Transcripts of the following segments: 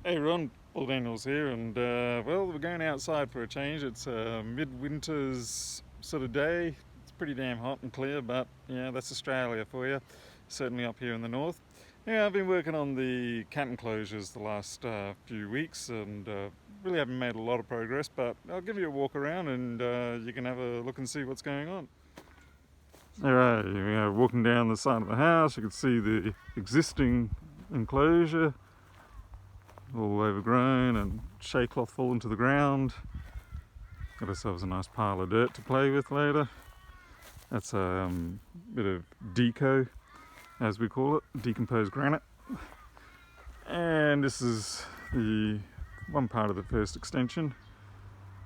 Hey Ron, Paul Daniels here, and well, we're going outside for a change. It's a mid-winter's sort of day. It's pretty damn hot and clear, but yeah, that's Australia for you. Certainly up here in the north. Yeah, I've been working on the cat enclosures the last few weeks, and really haven't made a lot of progress. But I'll give you a walk around, and you can have a look and see what's going on. Alright, walking down the side of the house, you can see the existing enclosure, all overgrown and shea cloth fallen to the ground. Got ourselves a nice pile of dirt to play with later. That's a bit of deco, as we call it, decomposed granite. And this is the one part of the first extension.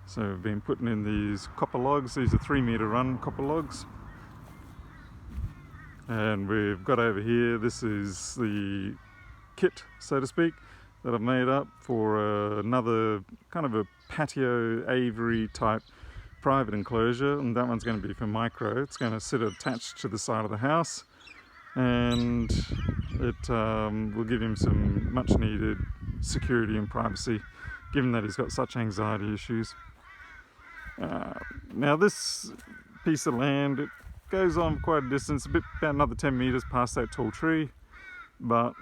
So we've been putting in these copper logs. These are 3 metre run copper logs. And we've got over here, this is the kit, so to speak, that I've made up for another kind of a patio aviary type private enclosure, and that one's going to be for micro. It's going to sit attached to the side of the house, and it will give him some much needed security and privacy, given that he's got such anxiety issues. Now this piece of land, it goes on quite a distance, about another 10 metres past that tall tree, but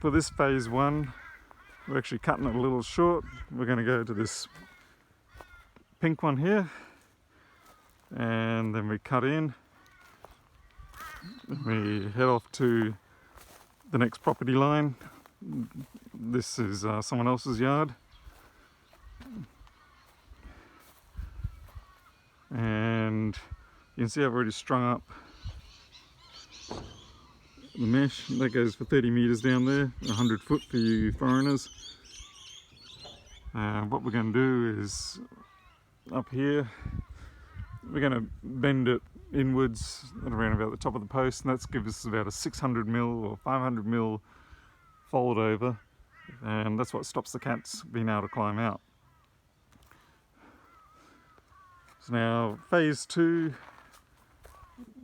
for this phase one, we're actually cutting it a little short. We're going to go to this pink one here, and then we cut in. We head off to the next property line. This is someone else's yard. And you can see I've already strung up the mesh. That goes for 30 metres down there, 100 foot for you foreigners. What we're going to do is up here, we're going to bend it inwards at around about the top of the post, and that's gives us about a 600 mil or 500 mil fold over, and that's what stops the cats being able to climb out. So now phase two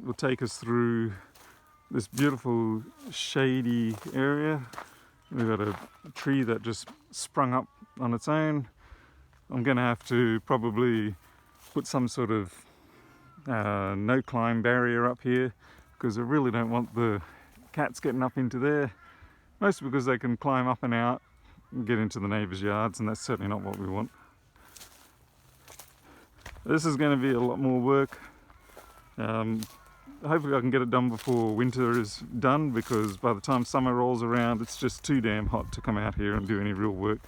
will take us through this beautiful shady area. We've got a tree that just sprung up on its own. I'm going to have to probably put some sort of no climb barrier up here, because I really don't want the cats getting up into there, mostly because they can climb up and out and get into the neighbours' yards, and that's certainly not what we want. This is going to be a lot more work. Hopefully I can get it done before winter is done, because by the time summer rolls around, it's just too damn hot to come out here and do any real work.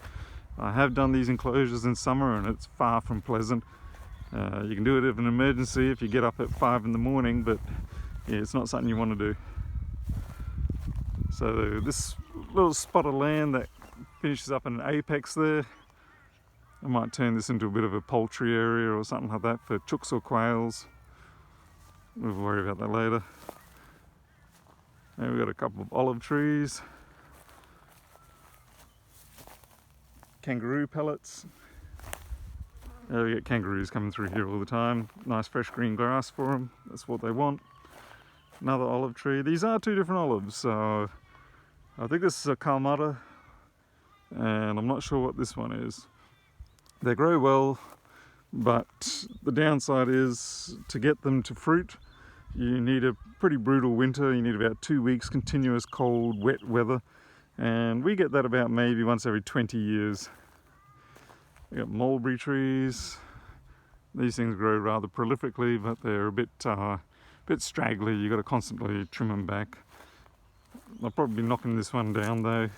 I have done these enclosures in summer, and it's far from pleasant. You can do it if an emergency, if you get up at 5 in the morning, but yeah, it's not something you want to do. So this little spot of land that finishes up in an apex there, I might turn this into a bit of a poultry area or something like that for chooks or quails. We'll worry about that later. And we've got a couple of olive trees, kangaroo pellets. We get kangaroos coming through here all the time. Nice fresh green grass for them, that's what they want. Another olive tree. These are two different olives, so I think this is a Kalmata, and I'm not sure what this one is. They grow well, but the downside is to get them to fruit, you need a pretty brutal winter. You need about 2 weeks continuous cold, wet weather, and we get that about maybe once every 20 years. We got mulberry trees. These things grow rather prolifically, but they're a bit straggly. You've got to constantly trim them back. I'll probably be knocking this one down though.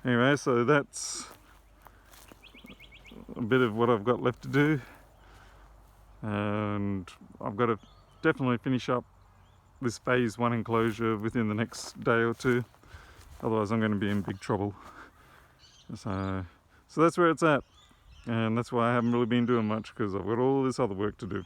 Anyway, so that's a bit of what I've got left to do, and I've got to definitely finish up this phase one enclosure within the next day or two, otherwise I'm going to be in big trouble. So that's where it's at, and that's why I haven't really been doing much, because I've got all this other work to do.